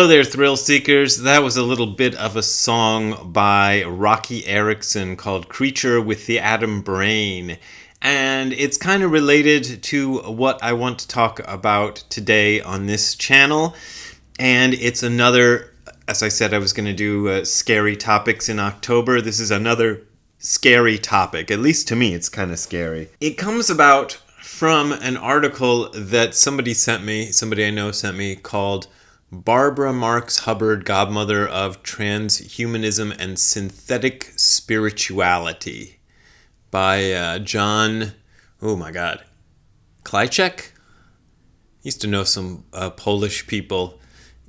there, thrill seekers. That was a little bit of a song by Rocky Erickson called Creature with the Atom Brain. And it's kind of related to what I want to talk about today on this channel. And it's another, as I said, I was going to do scary topics in October. This is another scary topic. At least to me, it's kind of scary. It comes about from an article that somebody I know sent me, called Barbara Marx Hubbard, Godmother of Transhumanism and Synthetic Spirituality, by John, Klajczek? Used to know some Polish people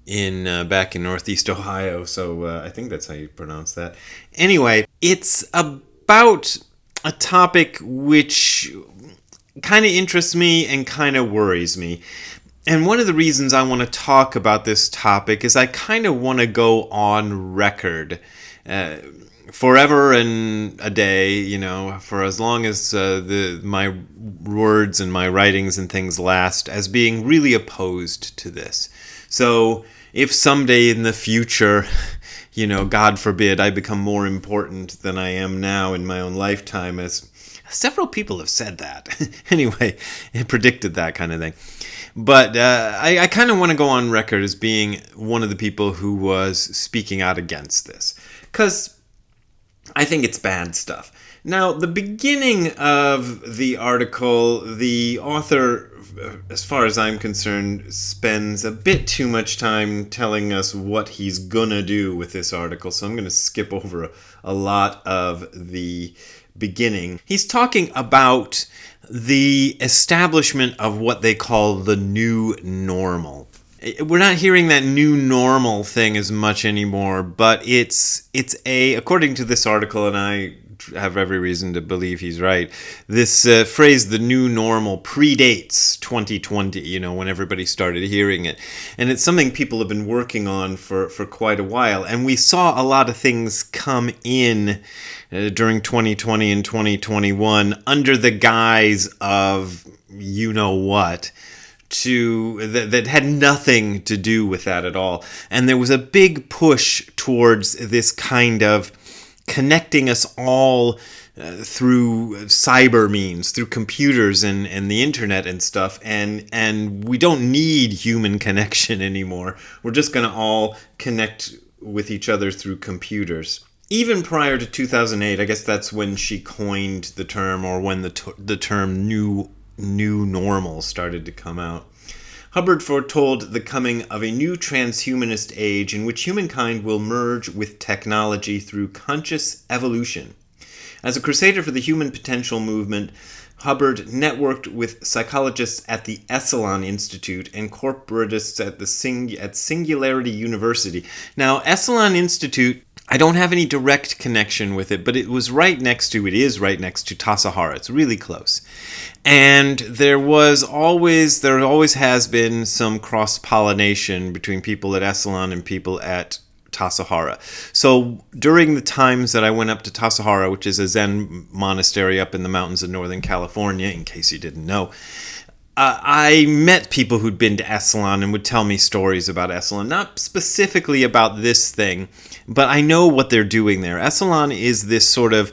back in Northeast Ohio, so I think that's how you pronounce that. Anyway, it's about a topic which kind of interests me and kind of worries me. And one of the reasons I want to talk about this topic is I kind of want to go on record forever and a day, for as long as my words and my writings and things last, as being really opposed to this. So if someday in the future, God forbid, I become more important than I am now in my own lifetime, as several people have said that. Anyway, it predicted that kind of thing. But I kind of want to go on record as being one of the people who was speaking out against this, because I think it's bad stuff. Now, the beginning of the article, the author, as far as I'm concerned, spends a bit too much time telling us what he's gonna do with this article, so I'm going to skip over a lot of the beginning. He's talking about the establishment of what they call the new normal. We're not hearing that new normal thing as much anymore, but it's according to this article, and I have every reason to believe he's right, this phrase, the new normal, predates 2020, when everybody started hearing it. And it's something people have been working on for quite a while. And we saw a lot of things come in during 2020 and 2021 under the guise of what, that had nothing to do with that at all. And there was a big push towards this kind of connecting us all through cyber means, through computers and the internet and stuff, and we don't need human connection anymore. We're just going to all connect with each other through computers. Even prior to 2008, I guess that's when she coined the term, or when the term new normal started to come out. Hubbard foretold the coming of a new transhumanist age in which humankind will merge with technology through conscious evolution. As a crusader for the human potential movement, Hubbard networked with psychologists at the Esalen Institute and corporatists at Singularity University. Now, Esalen Institute, I don't have any direct connection with it, but it is right next to Tassajara. Hara. It's really close. And there always has been some cross-pollination between people at Esalen and people at Tassajara. So during the times that I went up to Tassajara, which is a Zen monastery up in the mountains of Northern California, in case you didn't know, I met people who'd been to Esalen and would tell me stories about Esalen, not specifically about this thing, but I know what they're doing there. Esalen is this sort of,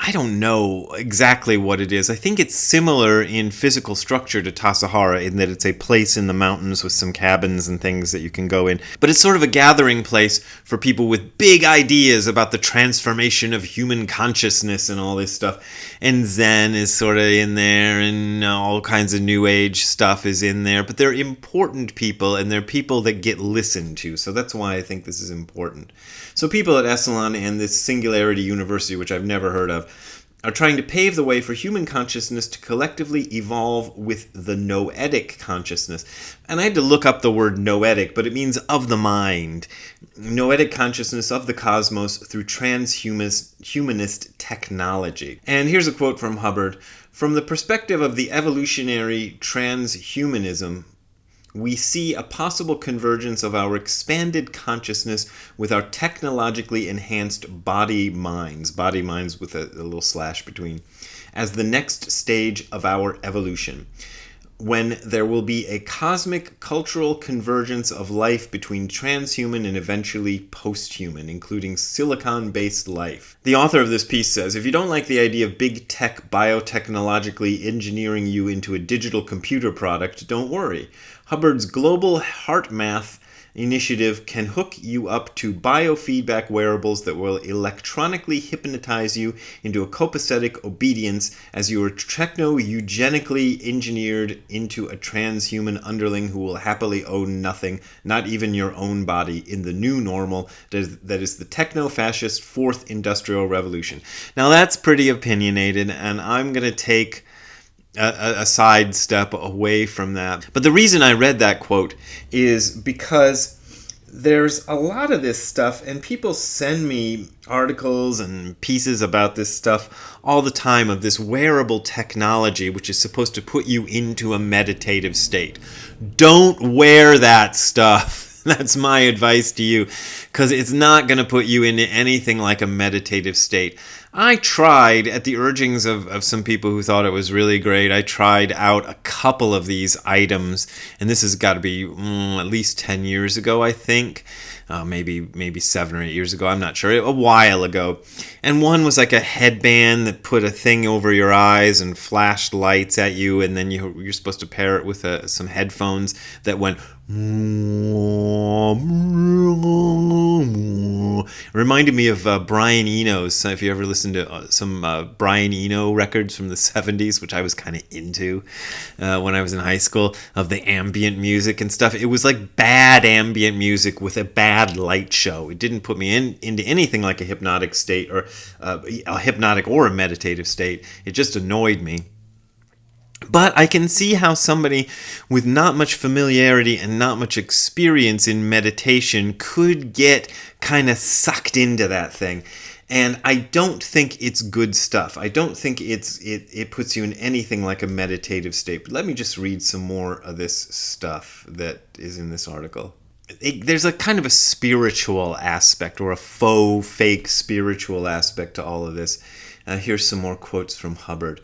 I don't know exactly what it is. I think it's similar in physical structure to Tassajara in that it's a place in the mountains with some cabins and things that you can go in. But it's sort of a gathering place for people with big ideas about the transformation of human consciousness and all this stuff. And Zen is sort of in there, and all kinds of New Age stuff is in there. But they're important people, and they're people that get listened to. So that's why I think this is important. So people at Esalen and this Singularity University, which I've never heard of, are trying to pave the way for human consciousness to collectively evolve with the Noetic consciousness. And I had to look up the word Noetic, but it means of the mind. Noetic consciousness of the cosmos through transhumanist technology. And here's a quote from Hubbard. From the perspective of the evolutionary transhumanism, we see a possible convergence of our expanded consciousness with our technologically enhanced body minds with a little slash between, as the next stage of our evolution. when there will be a cosmic cultural convergence of life between transhuman and eventually post-human, including silicon-based life. The author of this piece says, if you don't like the idea of big tech biotechnologically engineering you into a digital computer product, don't worry. Hubbard's Global Heart Math initiative can hook you up to biofeedback wearables that will electronically hypnotize you into a copacetic obedience as you are techno-eugenically engineered into a transhuman underling who will happily own nothing, not even your own body, in the new normal that is the techno-fascist fourth industrial revolution. Now that's pretty opinionated, and I'm going to take a sidestep away from that. But the reason I read that quote is because there's a lot of this stuff, and people send me articles and pieces about this stuff all the time, of this wearable technology which is supposed to put you into a meditative state. Don't wear that stuff. That's my advice to you, because it's not going to put you into anything like a meditative state. I tried, at the urgings of some people who thought it was really great, I tried out a couple of these items, and this has got to be at least 10 years ago, I think. Maybe 7 or 8 years ago, I'm not sure, a while ago. And one was like a headband that put a thing over your eyes and flashed lights at you, and then you're supposed to pair it with some headphones that went... reminded me of Brian Eno's. If you ever listened to some Brian Eno records from the 70s, which I was kind of into when I was in high school, of the ambient music and stuff. It was like bad ambient music with a bad light show. It didn't put me into anything like a hypnotic state, or a hypnotic or a meditative state. It just annoyed me. But I can see how somebody with not much familiarity and not much experience in meditation could get kind of sucked into that thing. And I don't think it's good stuff. I don't think it puts you in anything like a meditative state. But let me just read some more of this stuff that is in this article. There's a kind of a spiritual aspect, or a fake spiritual aspect to all of this. Here's some more quotes from Hubbard.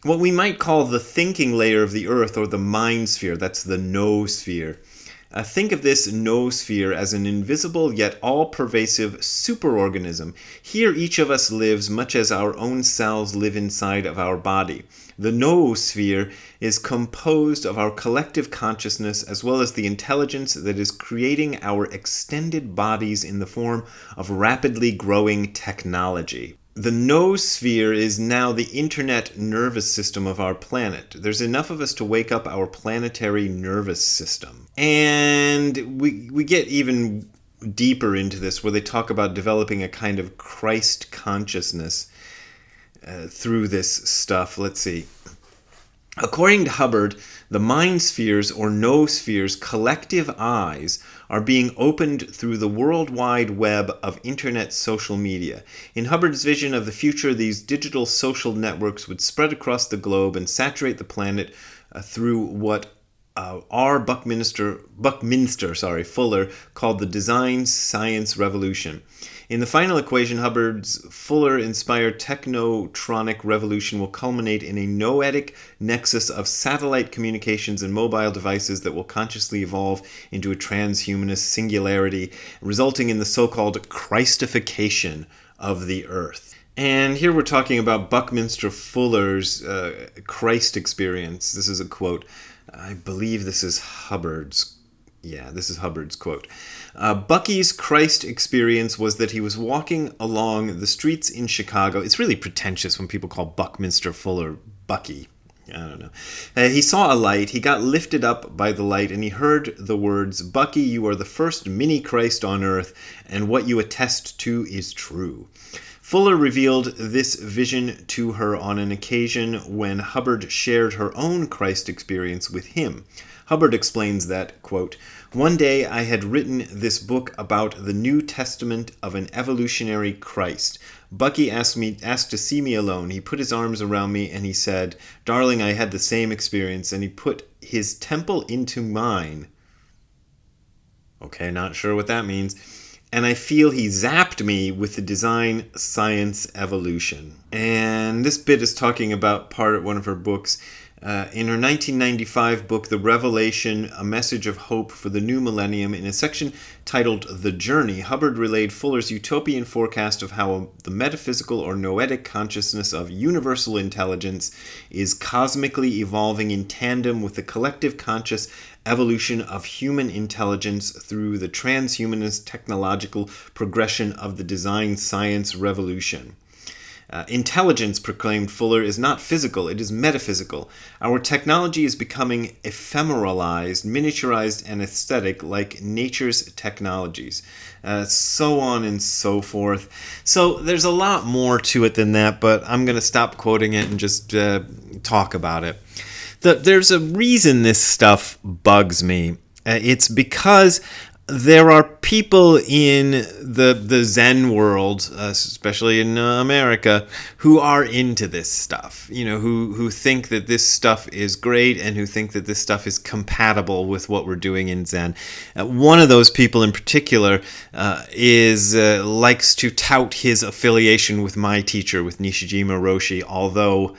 What we might call the thinking layer of the earth, or the mind sphere, that's the noosphere. Think of this noosphere as an invisible yet all-pervasive superorganism. Here each of us lives much as our own cells live inside of our body. The noosphere is composed of our collective consciousness as well as the intelligence that is creating our extended bodies in the form of rapidly growing technology. The noosphere is now the internet nervous system of our planet. There's enough of us to wake up our planetary nervous system. And we get even deeper into this, where they talk about developing a kind of Christ consciousness through this stuff. Let's see. According to Hubbard, the mind spheres, or noosphere's collective eyes, are being opened through the worldwide web of internet social media. In Hubbard's vision of the future, these digital social networks would spread across the globe and saturate the planet through what R. Buckminster Fuller called the design science revolution. In the final equation, Hubbard's Fuller-inspired technotronic revolution will culminate in a noetic nexus of satellite communications and mobile devices that will consciously evolve into a transhumanist singularity, resulting in the so-called Christification of the Earth. And here we're talking about Buckminster Fuller's Christ experience. This is a quote. I believe this is Hubbard's. Yeah, this is Hubbard's quote. Bucky's Christ experience was that he was walking along the streets in Chicago. It's really pretentious when people call Buckminster Fuller Bucky. I don't know. He saw a light, he got lifted up by the light, and he heard the words, "Bucky, you are the first mini-Christ on earth, and what you attest to is true." Fuller revealed this vision to her on an occasion when Hubbard shared her own Christ experience with him. Hubbard explains that, quote, "One day I had written this book about the New Testament of an evolutionary Christ. Bucky asked to see me alone. He put his arms around me and he said, 'Darling, I had the same experience,' and he put his temple into mine." Okay, not sure what that means. "And I feel he zapped me with the design science evolution." And this bit is talking about one of her books. In her 1995 book, The Revelation, A Message of Hope for the New Millennium, in a section titled The Journey, Hubbard relayed Fuller's utopian forecast of how the metaphysical or noetic consciousness of universal intelligence is cosmically evolving in tandem with the collective conscious evolution of human intelligence through the transhumanist technological progression of the design science revolution. Intelligence, proclaimed Fuller, is not physical, it is metaphysical. Our technology is becoming ephemeralized, miniaturized, and aesthetic like nature's technologies. So on and so forth. So there's a lot more to it than that, but I'm going to stop quoting it and just talk about it. There's a reason this stuff bugs me. It's because there are people in the Zen world, especially in America, who are into this stuff. Who think that this stuff is great and who think that this stuff is compatible with what we're doing in Zen. One of those people in particular likes to tout his affiliation with my teacher, with Nishijima Roshi, although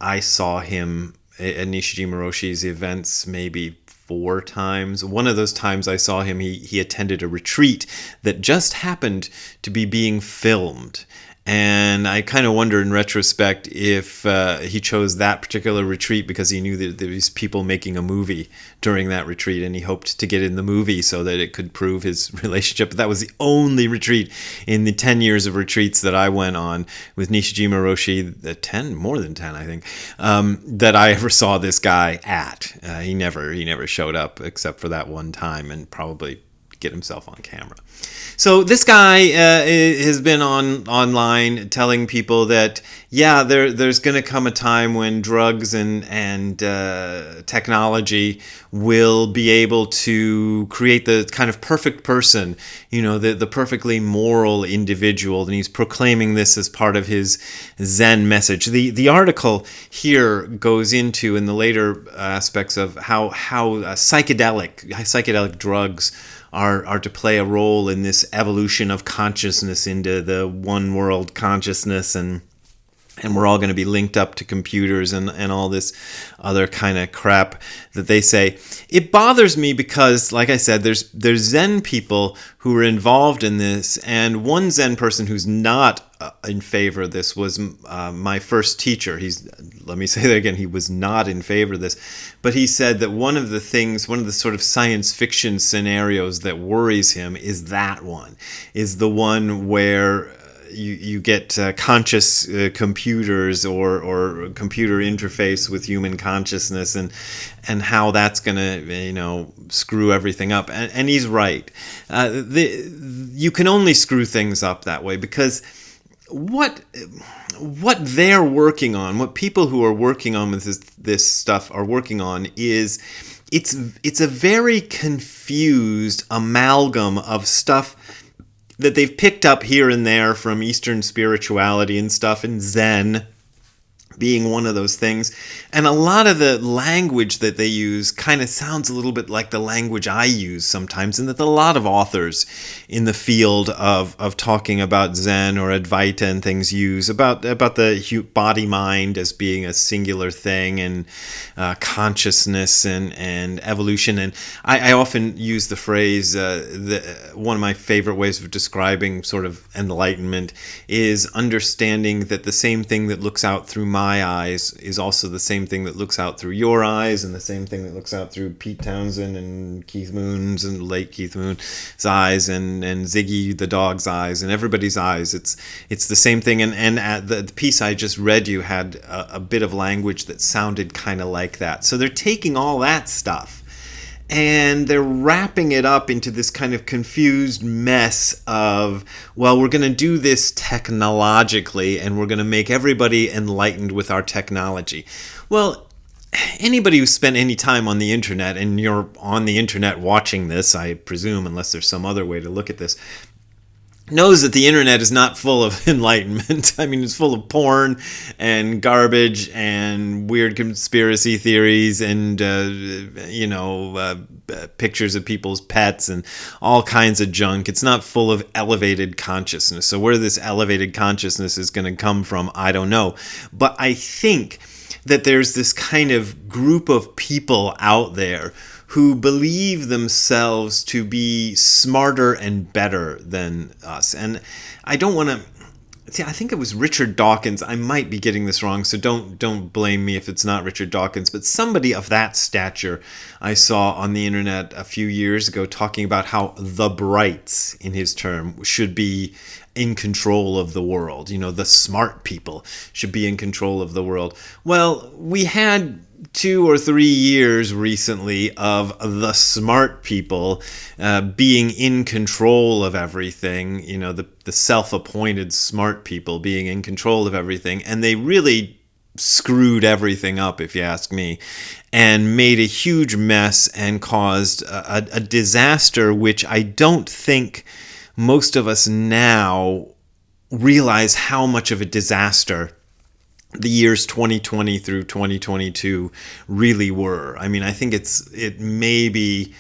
I saw him at Nishijima Roshi's events maybe 4 times. One of those times I saw him, he attended a retreat that just happened to be being filmed. And I kind of wonder in retrospect if he chose that particular retreat because he knew that there was people making a movie during that retreat and he hoped to get in the movie so that it could prove his relationship. But that was the only retreat in the 10 years of retreats that I went on with Nishijima Roshi, more than 10, I think, that I ever saw this guy at. He never showed up except for that one time and probably get himself on camera. So this guy has been online telling people that, there's going to come a time when drugs and technology will be able to create the kind of perfect person, the perfectly moral individual. And he's proclaiming this as part of his Zen message. The article here goes into, in the later aspects of how psychedelic drugs are to play a role in this evolution of consciousness into the one world consciousness, and we're all going to be linked up to computers and all this other kind of crap that they say. It bothers me because, like I said, there's Zen people who are involved in this, and one Zen person who's not in favor of this was my first teacher. Let me say that again, he was not in favor of this, but he said that one of the sort of science fiction scenarios that worries him is the one where you get conscious computers or computer interface with human consciousness, and how that's going to screw everything up. And he's right. You can only screw things up that way because what they're working on, what people who are working on with this stuff are working on, is it's a very confused amalgam of stuff that they've picked up here and there from Eastern spirituality and stuff, and Zen being one of those things. And a lot of the language that they use kind of sounds a little bit like the language I use sometimes, and that a lot of authors in the field of talking about Zen or Advaita and things use about the body-mind as being a singular thing, and consciousness and evolution. And I often use the phrase, one of my favorite ways of describing sort of enlightenment is understanding that the same thing that looks out through my eyes is also the same thing that looks out through your eyes, and the same thing that looks out through Pete Townsend and Keith Moon's and late Keith Moon's eyes, and Ziggy the dog's eyes, and everybody's eyes. It's the same thing. And the piece I just read you had a bit of language that sounded kind of like that. So they're taking all that stuff and they're wrapping it up into this kind of confused mess of, well, we're going to do this technologically and we're going to make everybody enlightened with our technology. Well, anybody who spent any time on the internet, and you're on the internet watching this, I presume, unless there's some other way to look at this, knows that the internet is not full of enlightenment. I mean, it's full of porn and garbage and weird conspiracy theories and, pictures of people's pets and all kinds of junk. It's not full of elevated consciousness. So where this elevated consciousness is going to come from, I don't know. But I think that there's this kind of group of people out there who believe themselves to be smarter and better than us. And I don't want to see, I think it was Richard Dawkins. I might be getting this wrong, so don't blame me if it's not Richard Dawkins, but somebody of that stature I saw on the internet a few years ago talking about how the brights, in his term, should be in control of the world. You know, the smart people should be in control of the world. Well, we had 2 or 3 years recently of the smart people being in control of everything, you know, the self-appointed smart people being in control of everything, and they really screwed everything up, if you ask me, and made a huge mess and caused a disaster which I don't think most of us now realize how much of a disaster the years 2020 through 2022 really were. I mean, I think it may be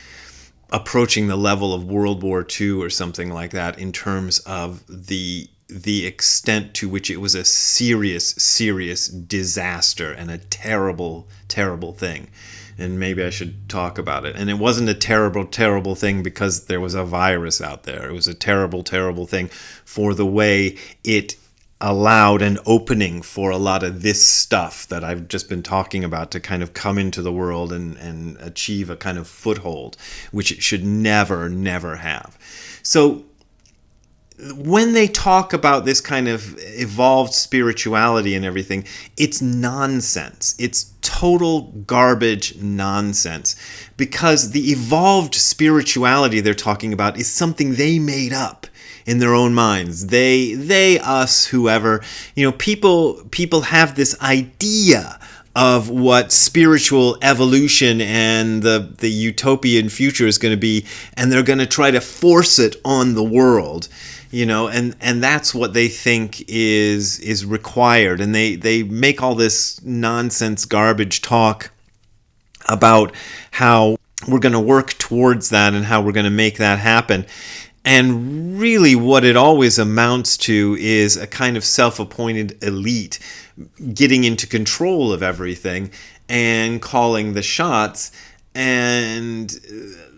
approaching the level of World War II or something like that in terms of the extent to which it was a serious disaster and a terrible thing. And maybe I should talk about it. And it wasn't a terrible thing because there was a virus out there. It was a terrible thing for the way it allowed an opening for a lot of this stuff that I've just been talking about to kind of come into the world and achieve a kind of foothold, which it should never have. So when they talk about this kind of evolved spirituality and everything, it's nonsense. It's total garbage nonsense, because the evolved spirituality they're talking about is something they made up in their own minds. They, us, whoever, you know, people have this idea of what spiritual evolution and the utopian future is going to be, and they're going to try to force it on the world. You know, and that's what they think is required. And they make all this nonsense garbage talk about how we're going to work towards that and how we're going to make that happen. And really what it always amounts to is a kind of self-appointed elite getting into control of everything and calling the shots and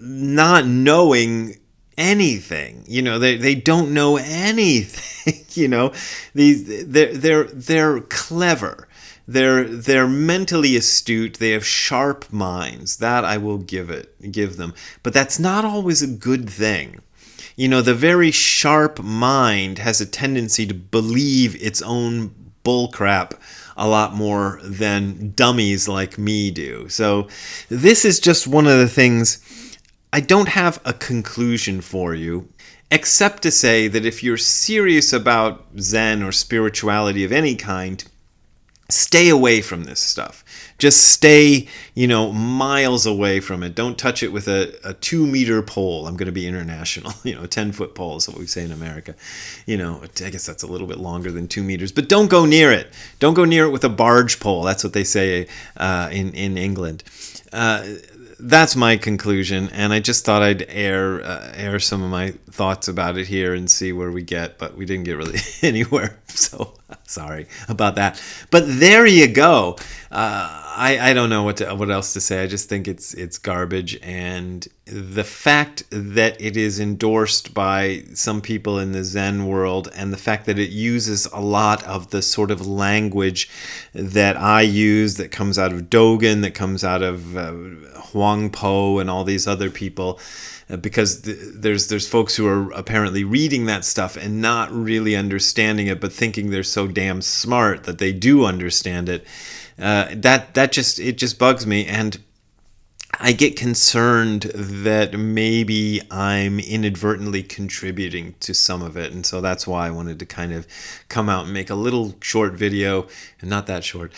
not knowing anything. You know, they don't know anything. You know, they're clever. They're mentally astute. They have sharp minds. That I will give them. But that's not always a good thing. You know, the very sharp mind has a tendency to believe its own bullcrap a lot more than dummies like me do. So this is just one of the things. I don't have a conclusion for you, except to say that if you're serious about Zen or spirituality of any kind, stay away from this stuff. Just stay, you know, miles away from it. Don't touch it with a 2-meter pole. I'm going to be international. You know, a 10-foot pole is what we say in America. You know, I guess that's a little bit longer than 2 meters. But don't go near it. Don't go near it with a barge pole. That's what they say in England. That's my conclusion, and I just thought I'd air some of my thoughts about it here and see where we get, but we didn't get really anywhere, so sorry about that. But there you go. I don't know what else to say. I just think it's garbage, and the fact that it is endorsed by some people in the Zen world, and the fact that it uses a lot of the sort of language that I use, that comes out of Dogen, that comes out of Huang Po and all these other people, because there's folks who are apparently reading that stuff and not really understanding it, but thinking they're so damn smart that they do understand it. That just bugs me, and I get concerned that maybe I'm inadvertently contributing to some of it, and so that's why I wanted to kind of come out and make a little short video, and not that short,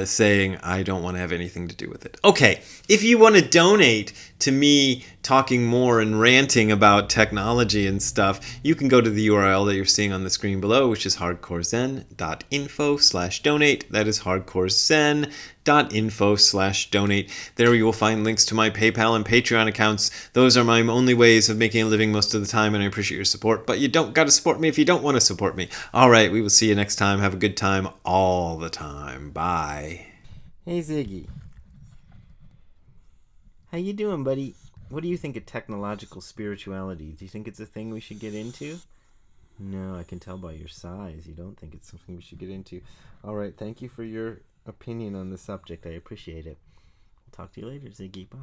saying I don't want to have anything to do with it. Okay, if you want to donate to me talking more and ranting about technology and stuff, you can go to the URL that you're seeing on the screen below, which is hardcorezen.info/donate. That is hardcorezen.info/donate. There you will find links to my PayPal and Patreon accounts. Those are my only ways of making a living most of the time, and I appreciate your support. But you don't got to support me if you don't want to support me. All right, we will see you next time. Have a good time all the time. Bye. Hey Ziggy, how you doing, buddy? What do you think of technological spirituality? Do you think it's a thing we should get into? No, I can tell by your size. You don't think it's something we should get into. All right, thank you for your opinion on the subject. I appreciate it. I'll talk to you later, Ziggy. Bye.